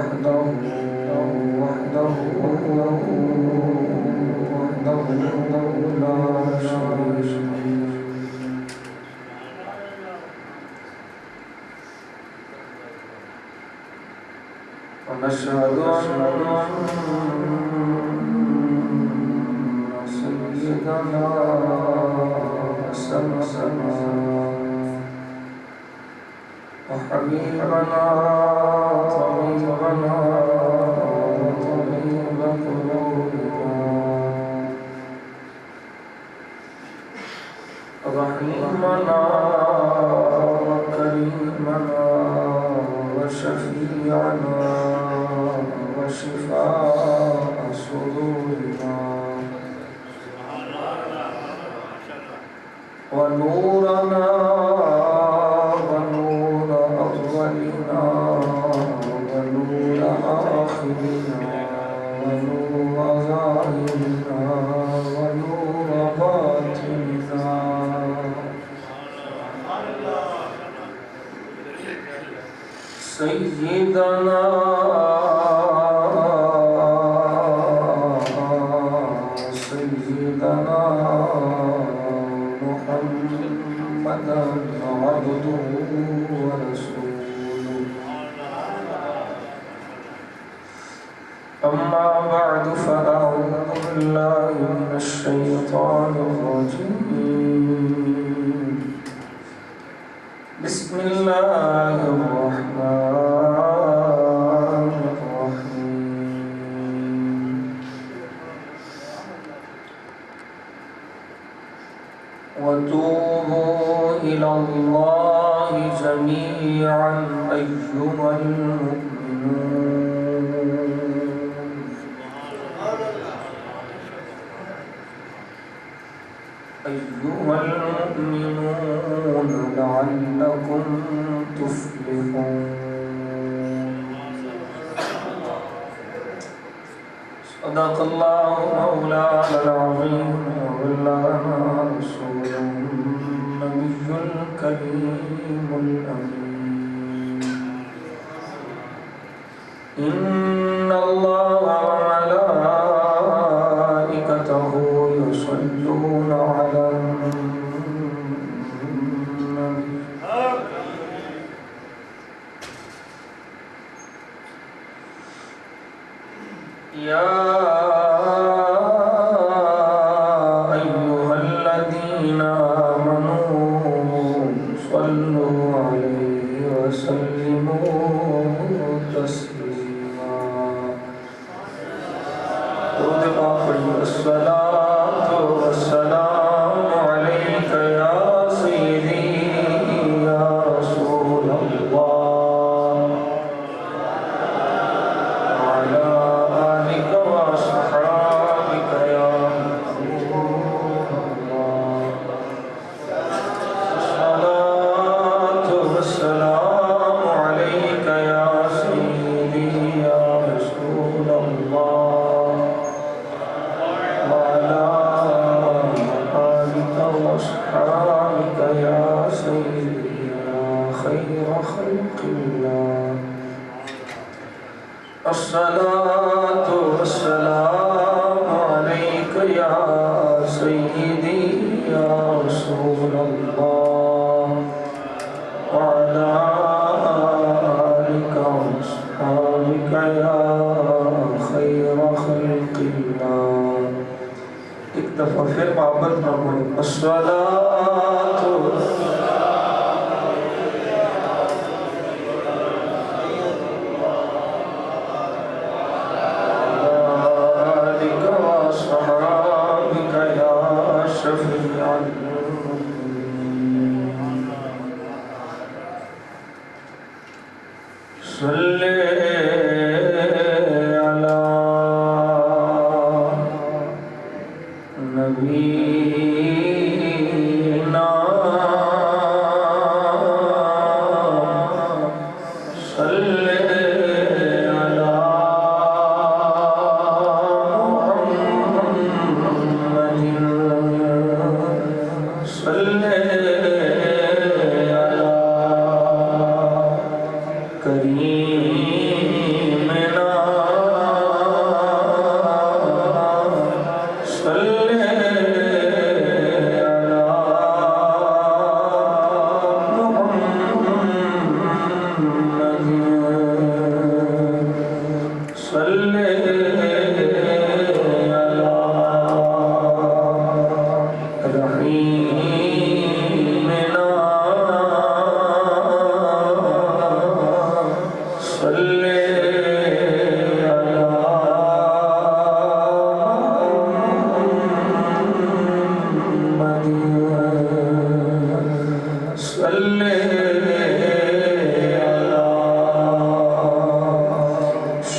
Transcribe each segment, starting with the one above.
وحده لا شريك له ونشهد أن سيدنا وسندنا وحبيبنا طبيبنا وطبيب قلوبنا رحيمنا وكريمنا وشفيعنا وشفاء صدورنا ونورنا ونور أولنا ونور آخرنا ونور ظاهرنا ونور باطننا سيدنا محمدا عبده ورسوله أما بعد فأعوذ بالله من الشيطان الرجيم بسم الله الرحمن الرحيم وتوبوا إلى الله جميعا أيها المؤمنون لعلكم تفلحون صدق الله مولانا العظيم وبلغنا رسوله النبي الكريم الأمين إن الله وملائكته يصلون على النبي يا أيها الذين آمنوا صلوا عليه وسلموا تسليما الصلاة والسلام عليك يا سيدي يا رسول الله وعلى آلك وأصحابك يا محبوب الله الصلاة والسلام عليك يا سيدي يا رسول الله وعلى آلك وأصحابك يا سيدي يا خير خلق الله الصلاة والسلام عليك يا سيدي يا رسول الله وعلى آلك وأصحابك يا خير خلق الله اكتفى في محبت محمد الصلاة آلك وأصحابك يا شفيع المذنبين صل على نبينا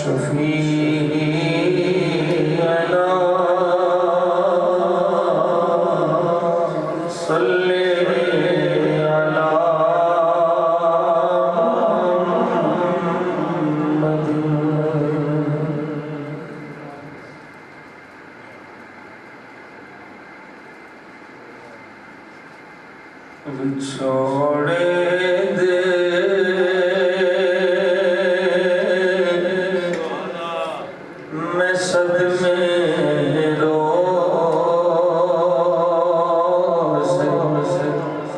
شفيعنا صل على محمد چھوڑے دے میں صدمے روز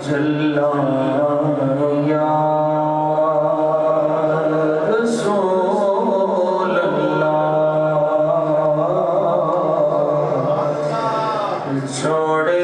جلا یا رسول اللہ چھوڑے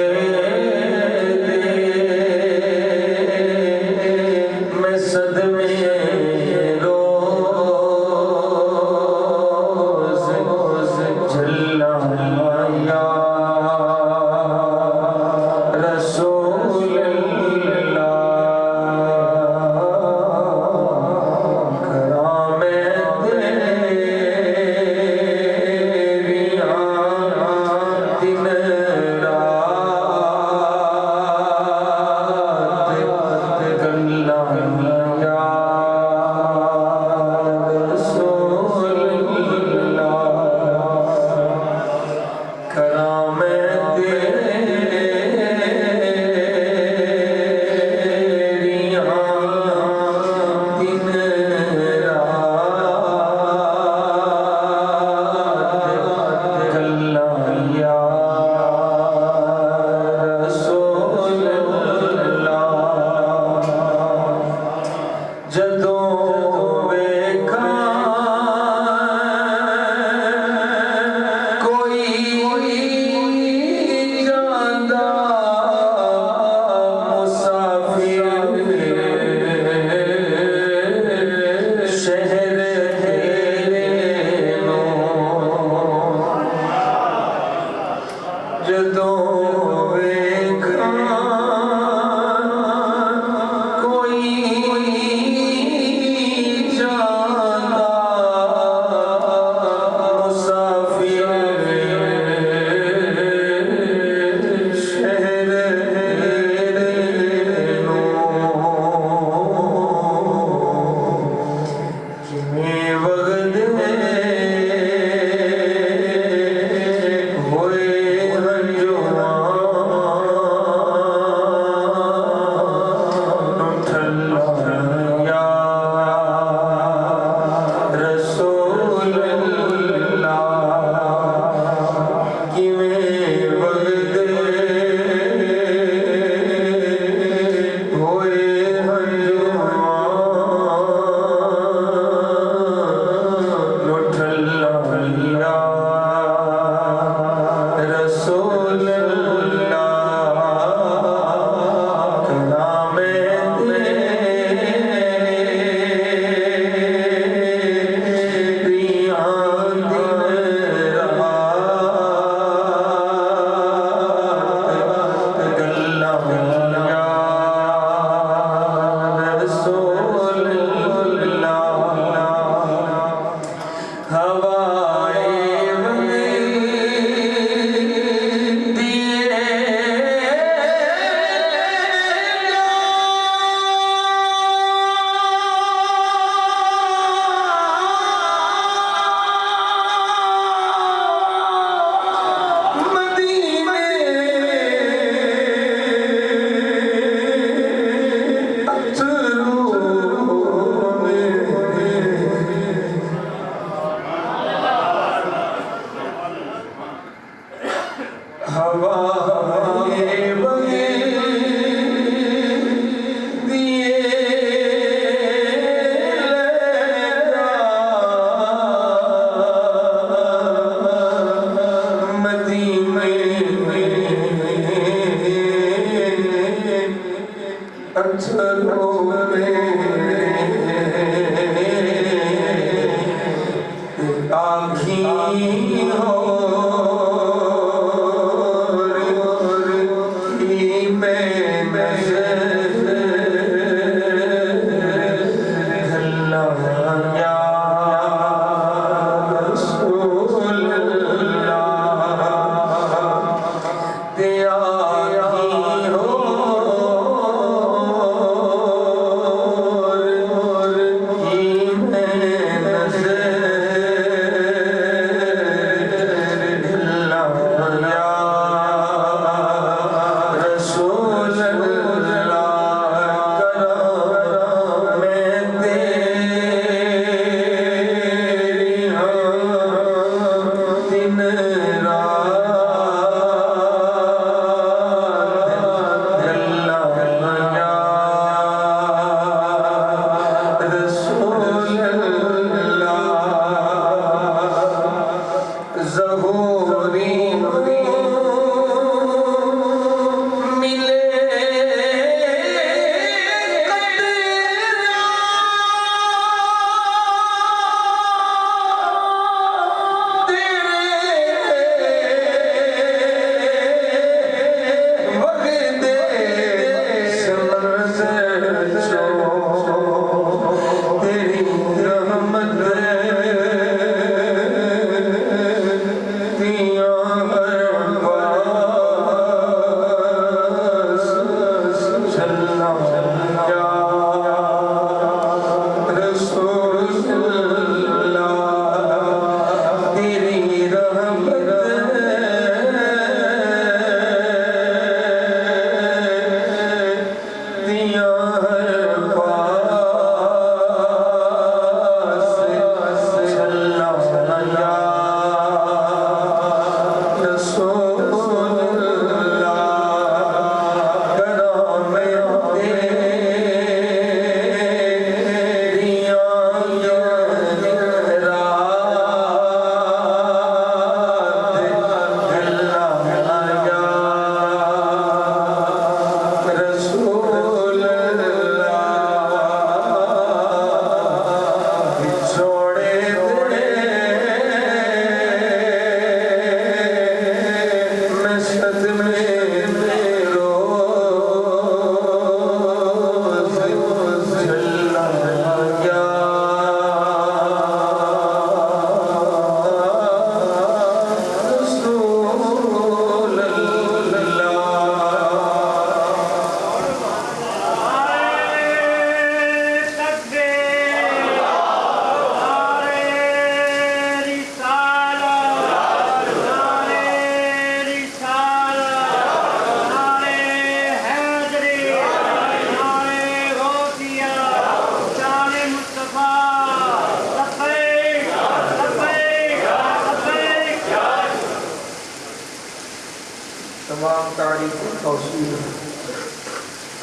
تمام تعریف و توصیف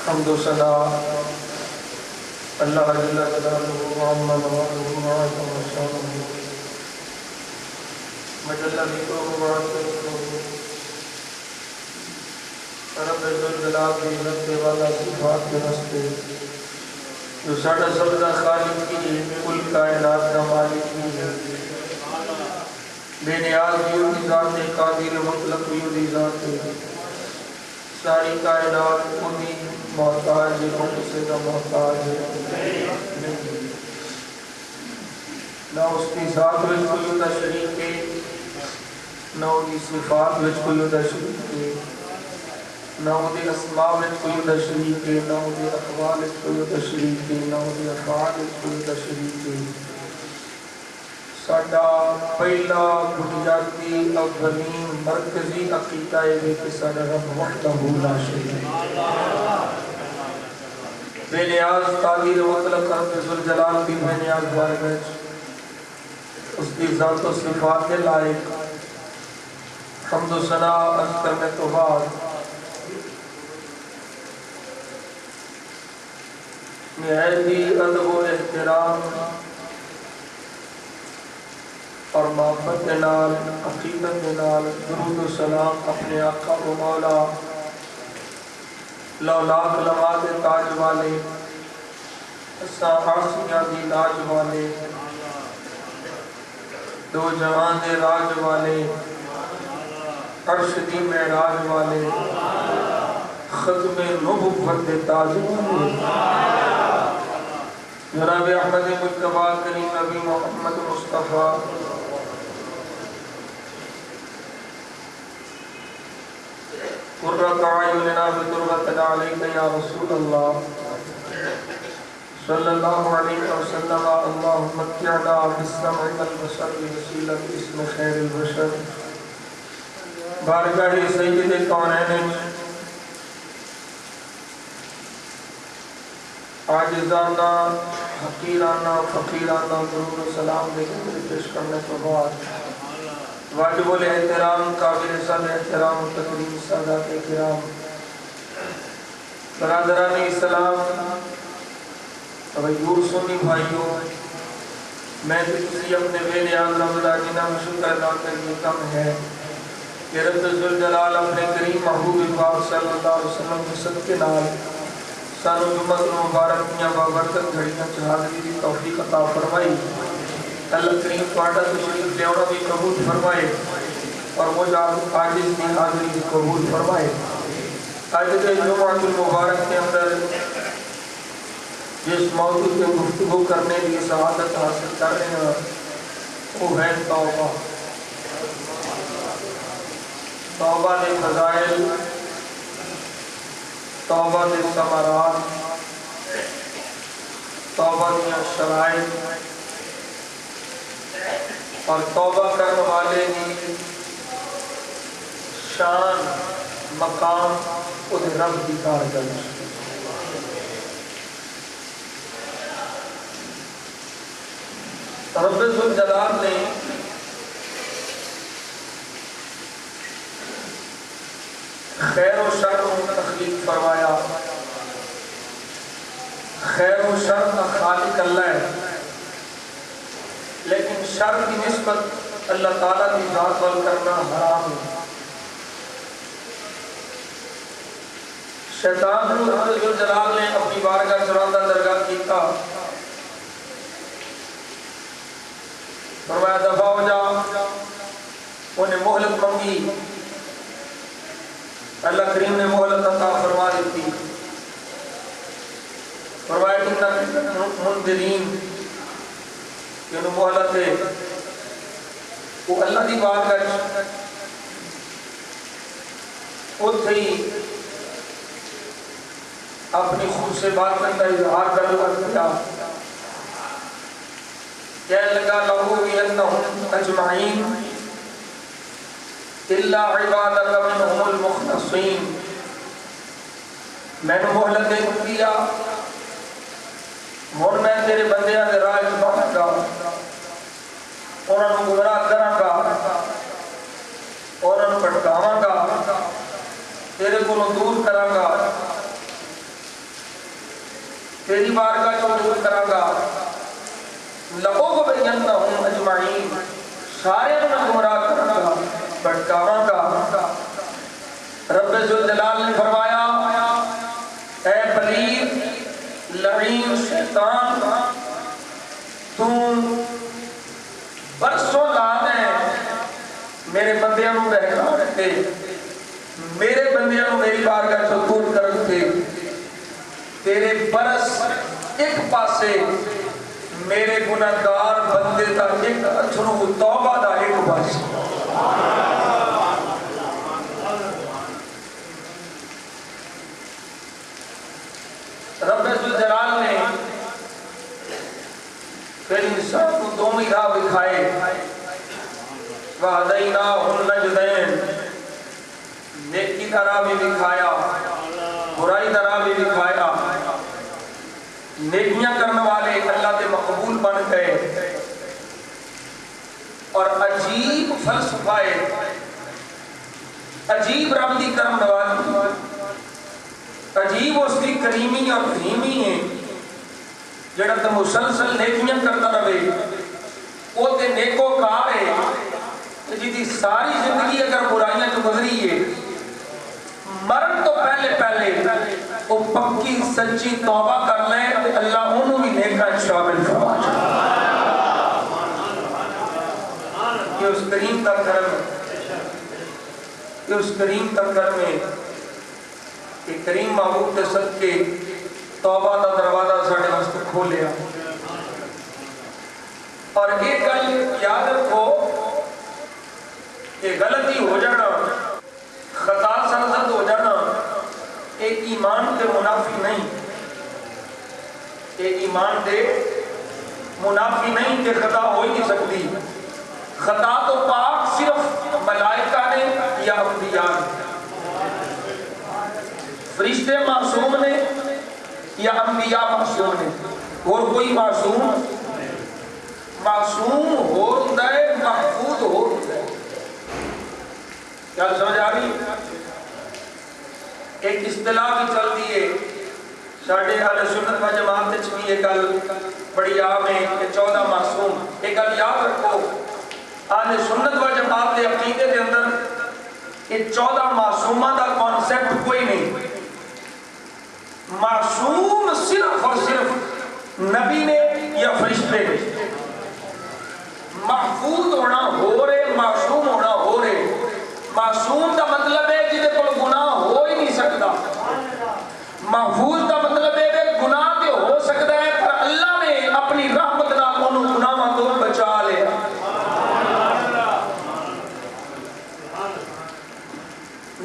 حمد و ثنا اللہ جل جلالہ محمد مجلہ ذکر و رب ذوالجلال کی عزت والا صفات کے رستے جو ساڑھا سبزہ خالق کی ہے کل کائنات کا مالک کی ہے بے نیاز بیوٹی ذات قادر مطلق بیوٹی ذات ساری کائنات انہی محتاج ہے ان سے نہ محتاج ہے نہ اس کی ذات وچ کوئی ہوتا شریک ہے نہ ان کی صفات وچ کوئی ہوتا شریک ہے نہ ان کی اسماء وچ کوئی ہوتا شریک ہے نہ ان کی اقوال وچ کوئی ہوتا شریک ہے نہ ان کی افعال وچ کوئی ہوتا شریک ہے ساڈا پہلا بنیادی اولین مرکزی عقیدہ ہے کہ ساڈا رب وحدہ لا شریک بے نیاز قادر مطلق رب ذوالجلال کی بے نیاز بارگاہ اس کی ذات و صفات کے لائق حمد و ثنا عرض کرنے تو بعد نہایتی ادب و احترام اور محبت کے نال عقیدت کے نال درود و سلام اپنے آقا و مولا لولاک لمات تاج والے آسیاں دی لاج والے دو جہان دے راج والے عرش دی معراج والے ختم نبوت دے تاج والے جناب احمد مجتبی کریم نبی محمد مصطفیٰ قرۃ اعیننا بتربت علیک یا رسول اللہ صلی اللہ علیہ وسلم اللہم متعنا بالسمع والبصر بوسیلۃ اسم خیر البشر بارگاہ سید کونین عاجزانہ حقیرانہ فقیرانہ درود و سلام دے کے پیش کرنے کے بعد واجب الاحترام قابل صد احترام و تکریم سادات کرام برادران اسلام غیور سنی بھائیوں میں تو کسی اپنے بے نیاز رمضہ جنہ میں شکر ادا کرنے کم ہے کہ رب ذوالجلال اپنے کریم محبوب پاک صلی اللہ علیہ وسلم کے صدقے نال سانو جمعت مبارکیاں بابرکت گھڑیاں چہادری دی توفیق عطا فرمائی اللہ کریم تواڈا تشریف لیاونا بھی قبول فرمائے اور مجھ عاجز کی حاضری بھی قبول فرمائے آج کے جمعۃ المبارک کے اندر جس موضوع پہ گفتگو کرنے کی سعادت حاصل کر رہے ہیں وہ ہے توبہ توبہ دے فضائل توبہ دے ثمرات توبہ دیا شرائط اور توبہ کرنے والے کی شان مقام خود رب کی کارگردی رب ذوالجلال نے خیر و شر کو تخلیق فرمایا خیر و شر کا خالق اللہ ہے لیکن شر کی نسبت اللہ تعالیٰ کی ذات وال کرنا حرام ہے شیطان کو رب ذوالجلال نے اپنی بارگاہ چراندہ درگاہ کیتا فرمایا دفع ہو جا انہیں مہلت منگی اللہ کریم نے مہلت عطا فرما دیتی فرمایا کہ منذرین کہ مہلت ہے وہ اللہ کی بات کر اتھے ہی اپنی خود سے بات کرتا اظہار کیا کہنے لگا لہو بِأَنَّهُمْ أَجْمَعِينَ إِلَّا عِبَادَكَ مِنْهُمُ الْمُخْلَصِينَ میں نے مہلت دے دیا ہن میں تیرے بندیاں دے راہ وچ بہاں گا انہاں نوں گمراہ کراں گا انہاں نوں بھٹکاواں گا تیرے کو دور کراں گا، تیری بارگاہ چوں دور کراں گا، لَأُغْوِيَنَّهُمْ أَجْمَعِينَ، سارے میں گمراہ کراں گا، بھٹکاواں گا۔ رب ذوالجلال نے فرمایا اے پلید لعین شیطان، تم برسوں لانے میرے بندیاں نوں بہکا رکھے، میرے بندیاں نوں میری بارگاہ چوں دور کر رکھے، تیرے برس ایک پاسے میرے گناہگار بندے دا ایک اتھرو توبہ دا ایک پاسے۔ رب ذوالجلال نے پھر انسان کو دونوں راہ دکھائے، وَهَدَيْنَاهُ النَّجْدَيْنِ، نیکی کا راہ بھی دکھایا، برائی کا راہ بھی دکھایا۔ نیکیاں کرنے والے اللہ کے مقبول بن گئے اور عجیب فلسفہ عجیب رب دی کرم نوازی، عجیب اس کی کریمی اور رحیمی ہے، جڑا تو مسلسل نیکیاں کرتا رہے، وہ تے نیکو کار ہے جی دی ساری زندگی اگر برائیاں تو گزری ہے، مرن تو پہلے وہ پکی سچی توبہ کر لیں تو اللہ انہوں بھی نیکاں شامل فرما جائے۔ یہ اس کریم کا کرم ہے، یہ اس کریم کا کرم ہے کہ کریم محبوب کے صدقے توبہ کا دروازہ ساڑھے واسطے کھولیا۔ اور ایک گل یاد رکھو کہ غلطی ہو جانا، خطا سرزد ہو جانا ایک ایمان کے منافی نہیں، ایک ایمان کے منافی نہیں کہ خطا ہو ہی نہیں سکتی۔ خطا تو پاک صرف ملائکہ نے یا انبیاء نے، فرشتے معصوم نے یا انبیاء معصوم نے، اور کوئی معصوم ہوتا ہے، محفوظ ہوتا ہے۔ کیا سمجھ آ رہی؟ ایک اصطلاح بھی چلتی ہے ساڑھے اہل سنت و جماعت بھی ایک گل بڑی عام ہے کہ 14 معصوم۔ ایک گل یاد رکھو، اہل سنت و جماعت کے عقیدے کے اندر یہ 14 معصومہ دا کانسیپٹ کوئی نہیں۔ معصوم صرف اور صرف نبی نے یا فرشتے نے، محفوظ ہونا ہو رہے، معصوم ہونا ہو رہے۔ معصوم کا مطلب ہے جنہیں کوئی گناہ ہو ہی نہیں سکتا، محفوظ کا مطلب ہے کہ گناہ تو ہو سکتا ہے پر اللہ نے اپنی رحمت نہ انہوں گناہ تو بچا لیا۔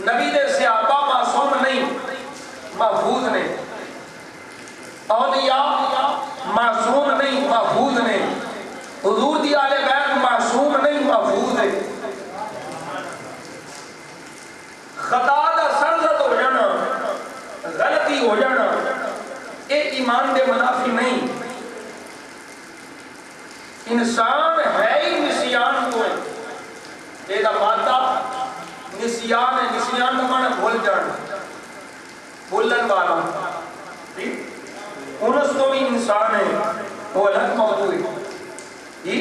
نبی دے صحابہ معصوم نہیں، محفوظ نے، اولیاء معصوم نہیں، محفوظ نے، حضور دی آل بیت معصوم نہیں، محفوظ ہے۔ خطا دا سرزد ہو جانا، غلطی ہو جانا، یہ ایمان دے منافی نہیں۔ انسان ہے ہی نسیان کو ہے، یہ دا مادہ نسیان ہے، نسیان کا معنی بھول جانا، بھولن والا۔ انس تو بھی انسان ہے، وہ الگ موضوع ہے۔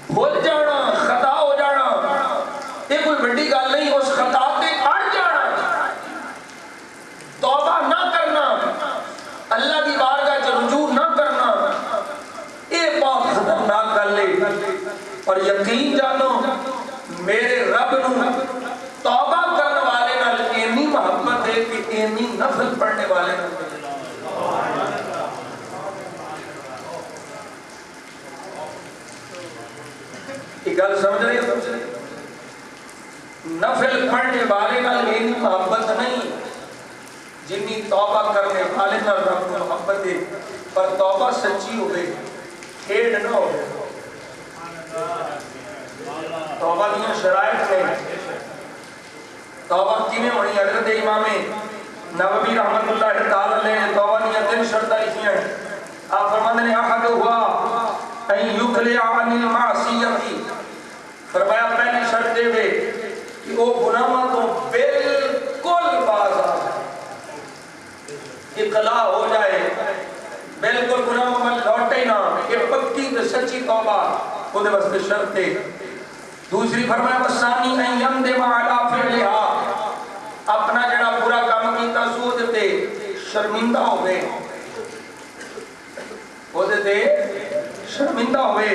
بھول جانا، خطا ہو جانا، یہ کوئی بڑی گل نہیں۔ اس خطا تے اڑ جانا، توبہ نہ کرنا، اللہ کی بارگاہ سے رجوع نہ کرنا، یہ بہت خطرناک گل ہے۔ اور یقین جانو میرے رب نو توبہ کرنے والے نال اینی محبت ہے کہ اینی نفل پڑھنے والے نال۔ یہ گل سمجھ رہے ہو؟ نفل پڑھنے والے نال اینی محبت نہیں جنی توبہ کرنے والے نال رب کو محبت ہے۔ پر توبہ سچی ہوئے، کھیڑ نہ ہو۔ توبہ دیاں شرائط نے، توبہ کیویں ہونی؟ حضرت امام نووی رحمت اللہ تعالی علیہ نے توبہ دیاں 3 شرطاں لکھیاں ہیں۔ آپ فرماتے ہیں احد ہوا ان یقلع عن المعصیت، فرمایا پہلی شرط دے کہ وہ گناہاں تو بالکل اقلاع ہو جائے، بالکل گناہ میں لوٹے نہ، یہ پکی تے سچی توبہ وہ دے واسطے شرط ہے۔ دوسری فرمایا وسانی ان یندم علی فعلها، اپنا جڑا برا کام کیتا سو تے شرمندہ ہوئے، وہ دے شرمندہ ہوئے۔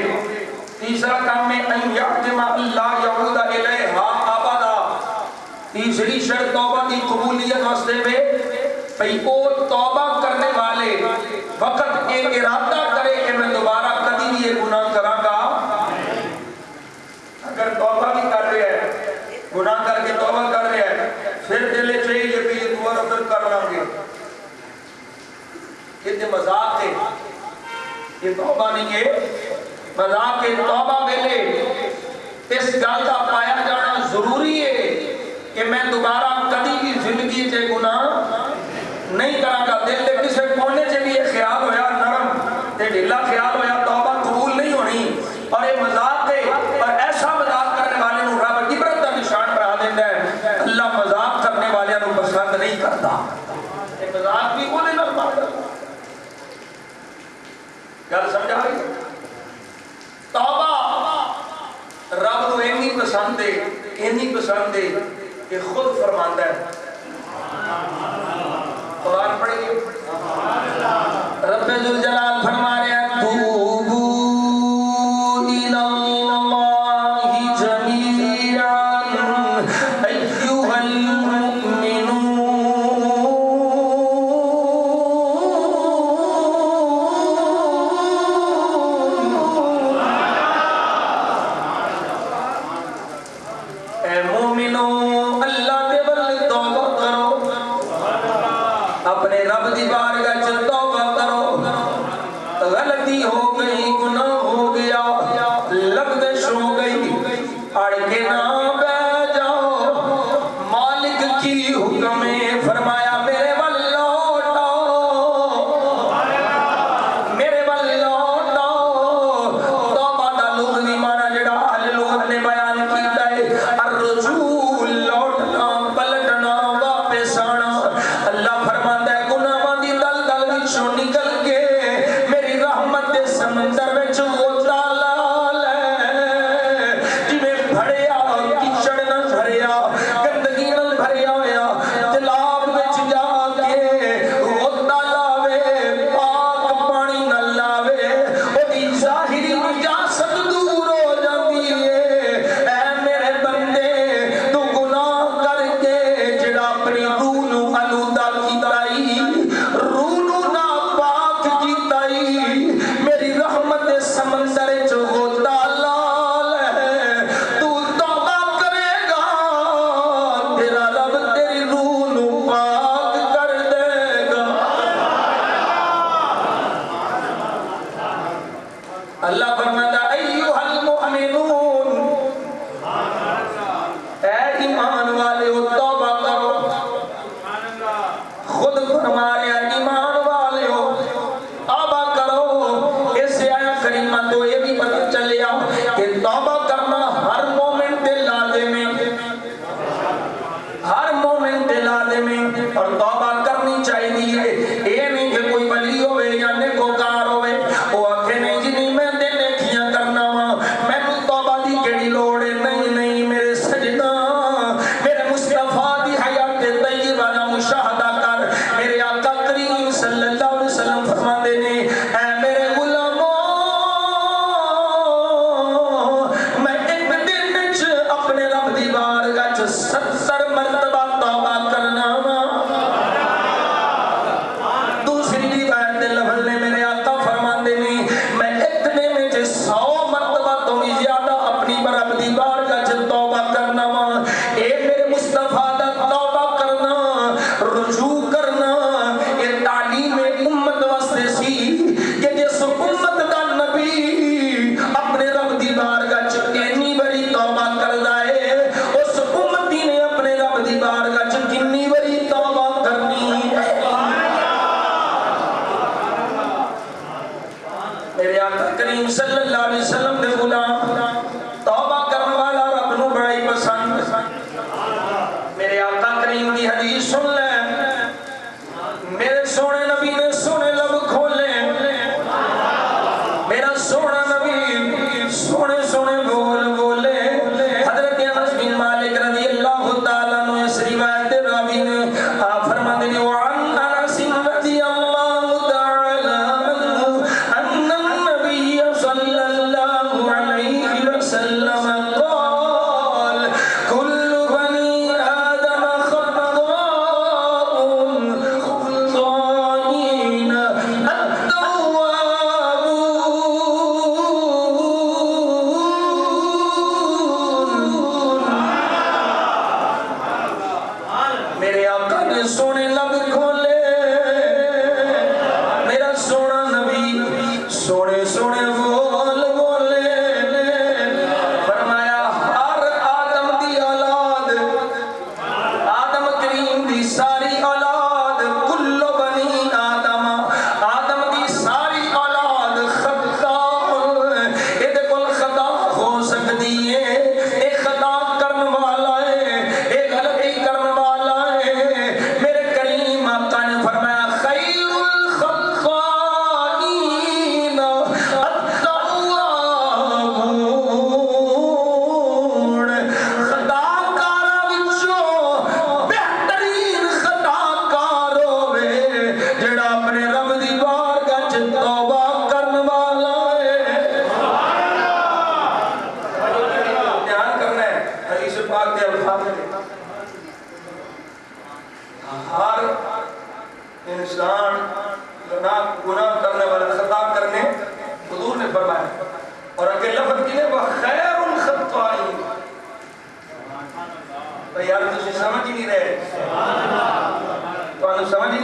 تیسرا کام میں ان یعظم اللہ یعود الیہا ابدا، تیسری شرط توبہ کی قبولیت واسطے میں بھئی وہ توبہ کرنے والے وقت ایک ارادہ کرے کہ میں دوبارہ کبھی بھی یہ گناہ کراں گا۔ اگر توبہ بھی کر رہے ہیں، گناہ کر کے توبہ کر رہے ہیں، پھر دل چاہیے کہ یہ دوبارہ پھر کر لیں گے، یہ مذاق ہے، یہ توبہ نہیں ہے، مذاق ہے۔ توبہ پہلے اس گل کا پایا جانا ضروری ہے کہ میں دوبارہ کبھی بھی زندگی سے گناہ نہیں کراں گا۔ دل دے کسے کونے سے بھی یہ خیال ہویا نرم تے ڈھیلا خیال ہویا توبہ قبول نہیں ہونی، اور یہ مذاق ہے، اور ایسا مذاق کرنے والے نو رب عبرت کا نشان بنا دیتا ہے۔ اللہ مذاق کرنے والے نو پسند نہیں کرتا، یہ مذاق بھی بولے نہ مانتا۔ گل سمجھا رہی؟ توبہ رب نو اینی پسند ہے، اینی پسند ہے کہ خود فرماندا ہے۔ قرآن پڑھیں گے، رب ذوالجلال فرما رہے ہیں توبوا الی اللہ جمیعا ایھا المؤمنون، اے مومنوں اللہ دے بل توبہ کرو، اپنے رب دی بارگاہ چ توبہ کرو، غلطی ہو گئی، گناہ ہو گیا، لغزش ہو گئی، اڑ کے نہ بیٹھ جاؤ، مالک کی حکم ہے، فرمایا میرے ول لوٹو، میرے ول لوٹو۔ توبہ دا لغوی معنی جڑا اہل لغت نے بیان کیتا ہے الرجوع، لوٹنا، پلٹنا، واپس آنا۔ اللہ فرماتا ہے گناہاں دی دلدل وچوں نکل کے میری رحمت دے سمندر وچ غوطہ لا لے، جویں بھریا کچڑ نہ بھریا، گندگی نہ بھریا ہویا تالاب وچ جا کے غوطہ لاوے، پاک پانی نہ لاوے، اودی ظاہری نجاست دور ہو جاندی ہے۔ اے میرے بندے تو گناہ کر کے جڑا اپنی روح نو آلودہ کیتائی، روح نو ناپاک کیتائی، میری رحمت دے سمندر وچ غوطہ لا لے، تو توبہ کرے گا تیرا رب تیری روح نو پاک کر دے گا۔ اللہ فرماتا ایھا المؤمنون، اے ایمان والےو توبہ کرو، خود فرما رہے ہیں ایمان والےو توبہ کرو۔ اس آیت کریمہ تو یہ بھی پتہ چلیا کہ توبہ کرنا ہر مومن تے لازم ہے، ہر مومن تے لازم ہے، اور توبہ کرنی چاہیے۔ یہ نہیں کہ کوئی ولی ہوئے یا نیکوکار ہوئے وہ آکھے نہیں جی نہیں میں تے نیکیاں کرنا وا، میں توبہ دی کیڑی لوڑ ہے، نہیں نہیں میرے سجدہ، میرے مصطفیٰ دی حیات طیبہ دا مشاہدہ کر۔ میرے آقا کریم صلی اللہ علیہ وسلم فرماتے نے اے میرے غلاموں، میں ایک دن وچ اپنے رب دی بارگاہ چ 70 مرتبہ توبہ کرنا وا۔ دوسری روایت دے لفظ نے میرے آقا فرماتے نے میں ایک دن وچ 100 مرتبہ تو بھی زیادہ اپنی رب دی بارگاہ چ توبہ کرنا وا۔ اے میرے مصطفیٰ دا توبہ کرنا، رجوع کرنا، یہ تعلیم امت واسطے سی کہ جس امت دا نبی اپنے رب دی بارگاہ چ کنی باری توبہ کردا ہے، اس امتی نے اپنے رب دی بارگاہ چ کنی باری توبہ کرنی ہے۔ میرے آقا کریم صلی اللہ علیہ وسلم دے غلام توبہ کرنے والے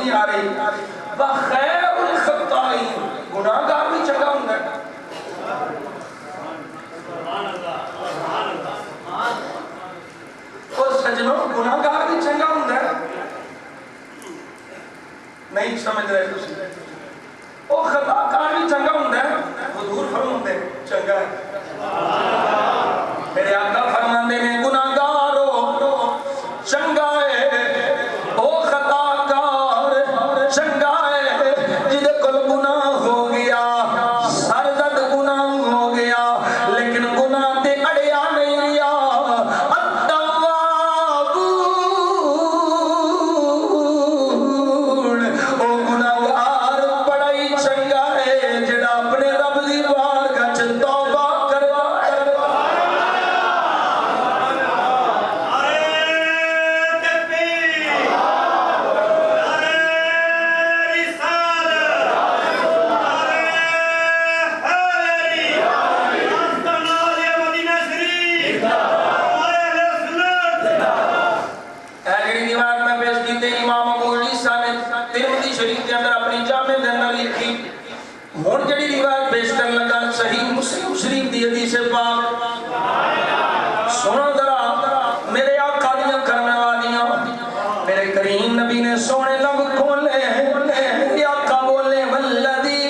نہیں آ رہی وَخَيْرُ الْخَطَّائِينَ گناہگار بھی چنگا ہوں گا اور سجنوں گناہگار بھی چنگا ہوں گا نہیں سمجھ رہے تسی وہ خطا کار بھی چنگا ہوں گا حضور فرماتے ہیں چنگا ہے میرے آقا فرماتے ہیں گناہگارو چنگا ہے او خطا کار چنگا ہے جدے کل گناہ ہو گیا سرزد گناہ ہو گیا لیکن گناہ تے اڑیا نہیں ریا او گناہگار بڑائی چنگا ہے جڑا اپنے رب دی بارگاہ وچ توبہ کروا ہون جڑی روایت پیش کر لگا صحیح مسلم شریف دی حدیث پاک سنو ذرا میرے آقا دیاں کرنے والیاں میرے کریم نبی نے سونے لب کھولے میرے آقا بولے والذی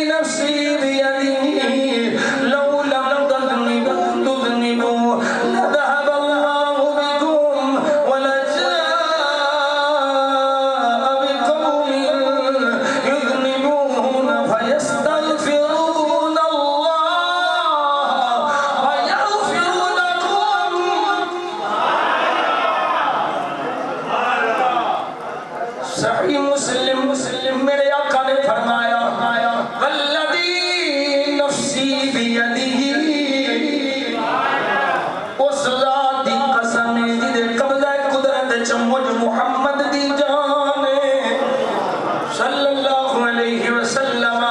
نفسی بیدی لو لم تذنبوا لذهب اللہ بكم ولجاء بقوم يذنبون فيستغفرون الله فيغفر لكم صحیح مسلم میرے آقا نے فرمایا والذی نفسی بیدی اس ذات دی قسم جدے قبضہ قدرت چمج محمد دی جان صلی اللہ علیہ وسلم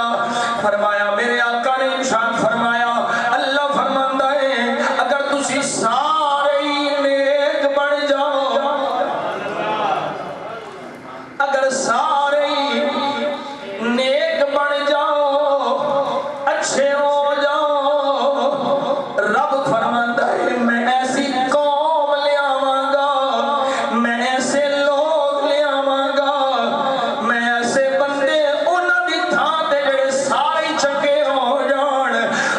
فرمایا میرے آقا نے ارشاد فرمایا اللہ فرماندا ہے اگر تسی سارے نیک بن جاؤ اگر سارے نیک بن جاؤ اچھے ہو جاؤ رب فرماندا ہے میں ایسی قوم لے آواں گا میں ایسے لوگ لے آواں گا میں ایسے بندے انہاں دی تھاں تے جڑے سارے چنگے ہو جان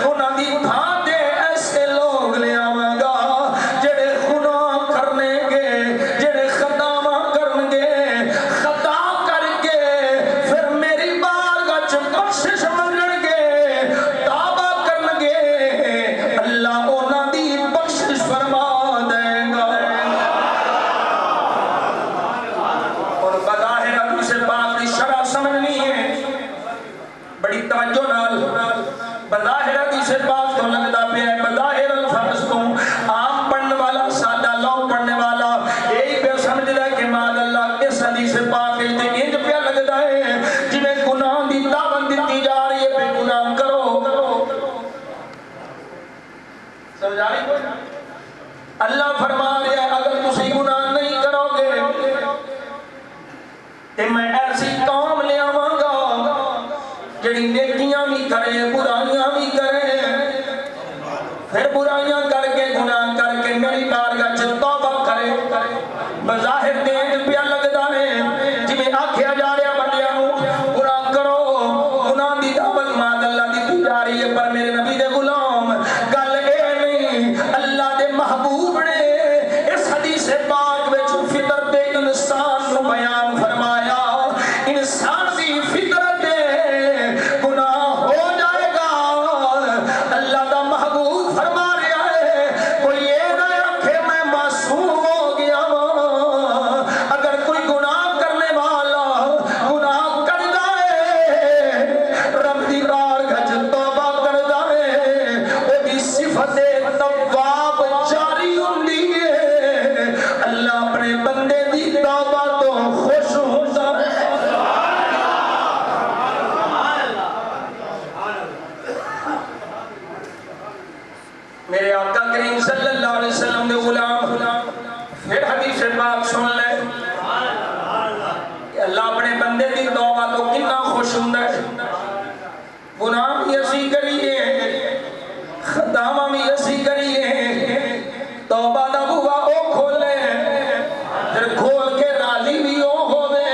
انہاں دی تھاں تے ایسے لوگ لے آواں گا جڑے گناہ کرنے گے جڑے خطاواں کرن گے خطا کر کے پھر میری بارگاہ وچ بخشش منگن گے توبہ کرن گے اللہ انہاں دی بخشش فرما دے گا اور بظاہر حدیث پاک کی شرح سمجھنی ہے بڑی توجہ نال بظاہر حدیث پاک تو لگتا پیا ہے بظاہر الفاظ تو عام پڑھنے والا سادہ لو پڑھنے والا یہی پہ سمجھدا ہے کہ ماذ اللہ اس حدیث پاک تے انج پیا لگتا ہے جویں گناہ دی دعوت دتی جا رہی ہے بے گناہ کرو سمجھا رہی کوئی اللہ فرما رہا ہے اگر تسی گناہ نہیں کرو گے تے میں ایسی قوم لے آواں گا جڑی نیکیاں بھی کرے برائیاں بھی کرے پھر برائیاں کر کے گناہ کر کے میری بارگاہ وچ توبہ کرے بظاہر تیز پیا لگدا ہے جویں آکھیا جا رہا بندیاں نوں گناہ کرو گناہ دی دعوت ماذ اللہ دی جا رہی ہے پر میرے نبی دے غلام گل اے نہیں اللہ دے محبوب نے اس حدیث پاک وچ فطرت انسان نو بیان فرمایا انسان دی فطرت گناہ ہو جائے گا اللہ دا محبوب فرما رہا ہے کوئی یہ نہ آکھے میں معصوم ہو گیا اگر کوئی گناہ کرنے والا گناہ کردا ہے رب دی بارگاہ وچ توبہ کردا ہے او دی صفت تواب جاری ہوندی ہے اللہ اپنے بندے دی توبہ تو خوش ہوندا ہے میرے آقا کریم صلی اللہ علیہ وسلم دے غلام پھر حدیث پاک سن لے کہ اللہ اپنے والو کنا خوش ہوندا ہے گناہ بھی اسی کریے خطاواں بھی اسی کریے توبہ دا بوا او کھولے پھر کھول کے راضی بھی او ہوے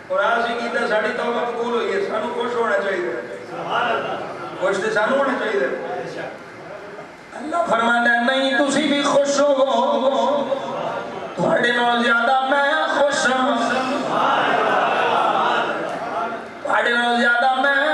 قرآن سے کیتا ساڑی توبہ قبول ہوئی ہے سانو خوش ہونا چاہیے خوش تے سانو ہونا چاہیے اللہ فرماتا ہے نہیں تسی بھی خوش ہو تھوڑے نال زیادہ میں خوش ہوں تھوڑے نال زیادہ میں